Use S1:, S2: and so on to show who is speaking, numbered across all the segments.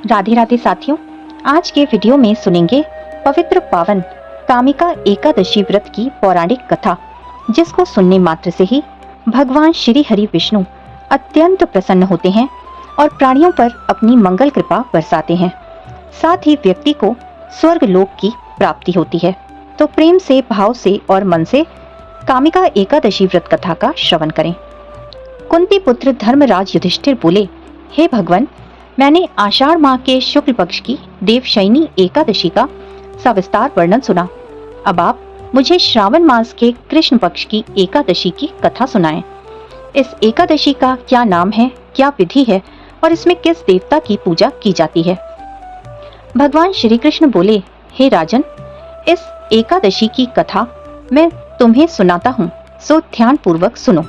S1: राधे राधे साथियों, आज के वीडियो में सुनेंगे पवित्र पावन कामिका एकादशी व्रत की पौराणिक कथा, जिसको सुनने मात्र से ही भगवान श्री हरि विष्णु अत्यंत प्रसन्न होते हैं और प्राणियों पर अपनी मंगल कृपा बरसाते हैं। साथ ही व्यक्ति को स्वर्ग लोक की प्राप्ति होती है। तो प्रेम से, भाव से और मन से कामिका एकादशी व्रत कथा का श्रवण करें। कुंती पुत्र धर्मराज युधिष्ठिर बोले, हे भगवान, मैंने आषाढ़ माह के शुक्ल पक्ष की देवशयनी एकादशी का सविस्तार वर्णन सुना। अब आप मुझे श्रावण मास के कृष्ण पक्ष की एकादशी की कथा सुनाएं। इस एकादशी का क्या नाम है, क्या विधि है और इसमें किस देवता की पूजा की जाती है? भगवान श्री कृष्ण बोले, हे राजन, इस एकादशी की कथा मैं तुम्हें सुनाता हूँ, सो ध्यान पूर्वक सुनो।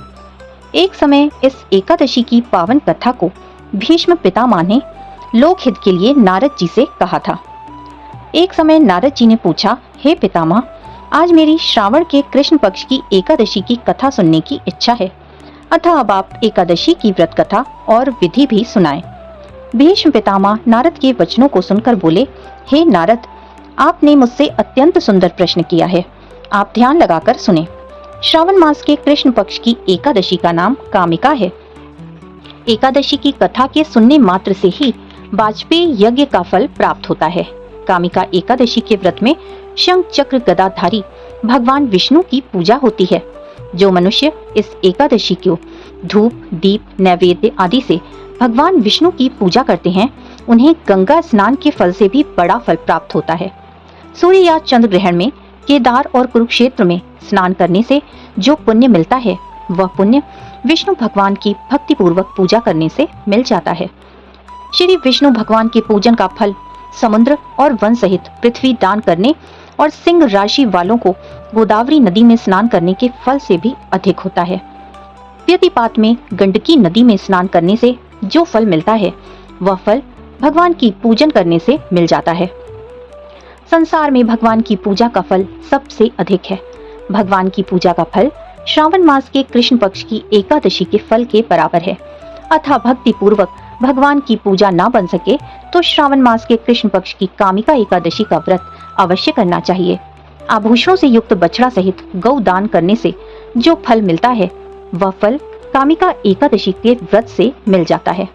S1: एक समय इस एकादशी की पावन कथा को भीष्म पितामह ने लोकहित के लिए नारद जी से कहा था। एक समय नारद जी ने पूछा, हे पितामह, आज मेरी श्रावण के कृष्ण पक्ष की एकादशी की कथा सुनने की इच्छा है, अतः अब आप एकादशी की व्रत कथा और विधि भी सुनाएं। भीष्म पितामह नारद के वचनों को सुनकर बोले, हे नारद, आपने मुझसे अत्यंत सुंदर प्रश्न किया है, आप ध्यान लगाकर सुने। श्रावण मास के कृष्ण पक्ष की एकादशी का नाम कामिका है। एकादशी की कथा के सुनने मात्र से ही वाजपेयी यज्ञ का फल प्राप्त होता है। कामिका एकादशी के व्रत में शंख चक्र गदाधारी भगवान विष्णु की पूजा होती है। जो मनुष्य इस एकादशी को धूप, दीप, नैवेद्य आदि से भगवान विष्णु की पूजा करते हैं, उन्हें गंगा स्नान के फल से भी बड़ा फल प्राप्त होता है। सूर्य या चंद्र ग्रहण में केदार और कुरुक्षेत्र में स्नान करने से जो पुण्य मिलता है, वह पुण्य विष्णु भगवान की भक्ति पूर्वक पूजा करने से मिल जाता है। श्री विष्णु भगवान के पूजन का फल समुद्र और वन सहित पृथ्वी दान करने और सिंह राशि वालों को गोदावरी नदी में स्नान करने के फल से भी अधिक होता है। व्यतिपात में गंडकी नदी में स्नान करने से जो फल मिलता है, वह फल भगवान की पूजन करने से मिल जाता है। संसार में भगवान की पूजा का फल सबसे अधिक है। भगवान की पूजा का फल श्रावण मास के कृष्ण पक्ष की एकादशी के फल के बराबर है। अतः भक्ति पूर्वक भगवान की पूजा ना बन सके तो श्रावण मास के कृष्ण पक्ष की कामिका एकादशी का व्रत अवश्य करना चाहिए। आभूषणों से युक्त बछड़ा सहित गौ दान करने से जो फल मिलता है, वह फल कामिका एकादशी के व्रत से मिल जाता है।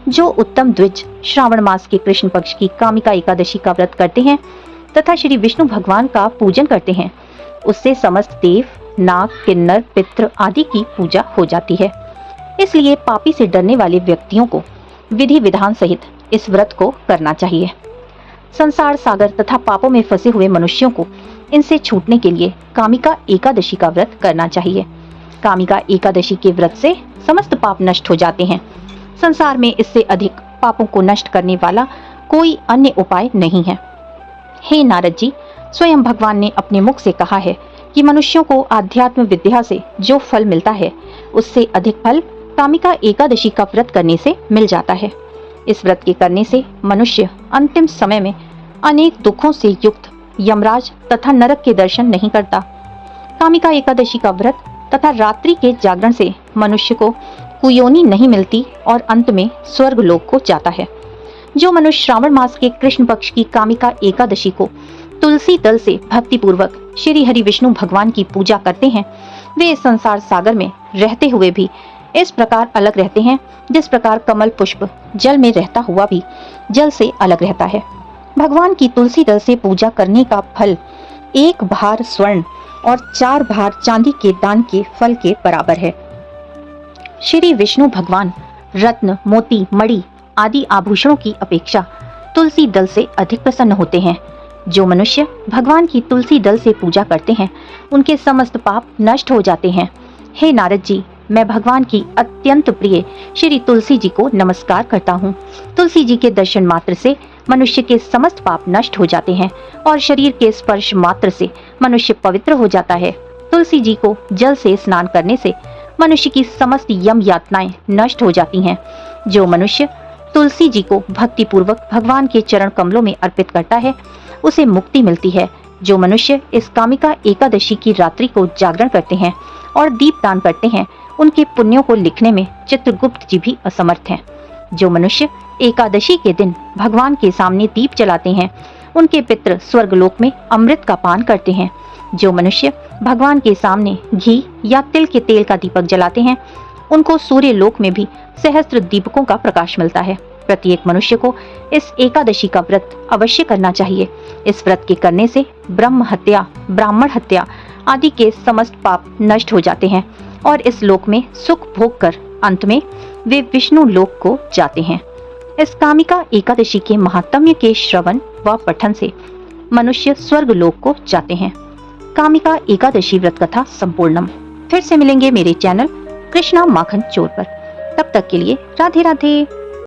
S1: जो उत्तम द्विज श्रावण मास के कृष्ण पक्ष की कामिका एकादशी का व्रत करते हैं तथा श्री विष्णु भगवान का पूजन करते हैं, उससे समस्त देव, नाग, किन्नर, पितृ आदि की पूजा हो जाती है। इसलिए पापी से डरने वाले व्यक्तियों को विधि विधान सहित इस व्रत को करना चाहिए। संसार सागर तथा पापों में फंसे हुए मनुष्यों को इनसे छूटने के लिए कामिका एकादशी का व्रत करना चाहिए। कामिका एकादशी के व्रत से समस्त पाप नष्ट हो जाते हैं। संसार में इससे अधिक पापों को नष्ट करने वाला कोई अन्य उपाय नहीं है। हे नारद जी, स्वयं भगवान ने अपने मुख से कहा है कि मनुष्यों को आध्यात्म विद्या से जो फल मिलता है, उससे अधिक फल कामिका एकादशी का व्रत करने से मिल जाता है। इस व्रत के करने से मनुष्य अंतिम समय में अनेक दुखों से युक्त यमराज तथा नरक के दर्शन नहीं करता। कामिका एकादशी का व्रत तथा रात्रि के जागरण से मनुष्य को कुयोनी नहीं मिलती और अंत में स्वर्ग लोक को जाता है। जो मनुष्य श्रावण मास के कृष्ण पक्ष की कामिका एकादशी को तुलसी दल से भक्ति पूर्वक श्री हरि विष्णु भगवान की पूजा करते हैं, वे संसार सागर में रहते हुए भी इस प्रकार अलग रहते हैं जिस प्रकार कमल पुष्प जल में रहता हुआ भी जल से अलग रहता है। भगवान की तुलसी दल से पूजा करने का फल 1 भार स्वर्ण और 4 भार चांदी के दान के फल के बराबर है। श्री विष्णु भगवान रत्न, मोती, मणि आदि आभूषणों की अपेक्षा तुलसी दल से अधिक प्रसन्न होते हैं। जो मनुष्य भगवान की तुलसी दल से पूजा करते हैं, उनके समस्त पाप नष्ट हो जाते हैं। हे नारद जी, मैं भगवान की अत्यंत प्रिय श्री तुलसी जी को नमस्कार करता हूँ। तुलसी जी के दर्शन मात्र से मनुष्य के समस्त पाप नष्ट हो जाते हैं और शरीर के स्पर्श मात्र से मनुष्य पवित्र हो जाता है। तुलसी जी को जल से स्नान करने से मनुष्य की समस्त यम यातनाएं नष्ट हो जाती हैं। जो मनुष्य तुलसी जी को भक्ति पूर्वक भगवान के चरण कमलों में अर्पित करता है, उसे मुक्ति मिलती है। जो मनुष्य इस कामिका एकादशी की रात्रि को जागरण करते हैं और दीप दान करते हैं, उनके पुण्यों को लिखने में चित्रगुप्त जी भी असमर्थ हैं। जो मनुष्य एकादशी के दिन भगवान के सामने दीप जलाते हैं, उनके पितृ स्वर्गलोक में अमृत का पान करते हैं। जो मनुष्य भगवान के सामने घी या तिल के तेल का दीपक जलाते हैं, उनको सूर्य लोक में भी सहस्त्र दीपकों का प्रकाश मिलता है। प्रत्येक मनुष्य को इस एकादशी का व्रत अवश्य करना चाहिए। इस व्रत के करने से ब्रह्म हत्या, ब्राह्मण हत्या आदि के समस्त पाप नष्ट हो जाते हैं और इस लोक में सुख भोग कर अंत में वे विष्णु लोक को जाते हैं। इस कामिका एकादशी के महात्म्य के श्रवण व पठन से मनुष्य स्वर्ग लोक को जाते हैं। कामिका एकादशी व्रत कथा संपूर्णम। फिर से मिलेंगे मेरे चैनल कृष्णा माखन चोर पर। तब तक के लिए राधे राधे।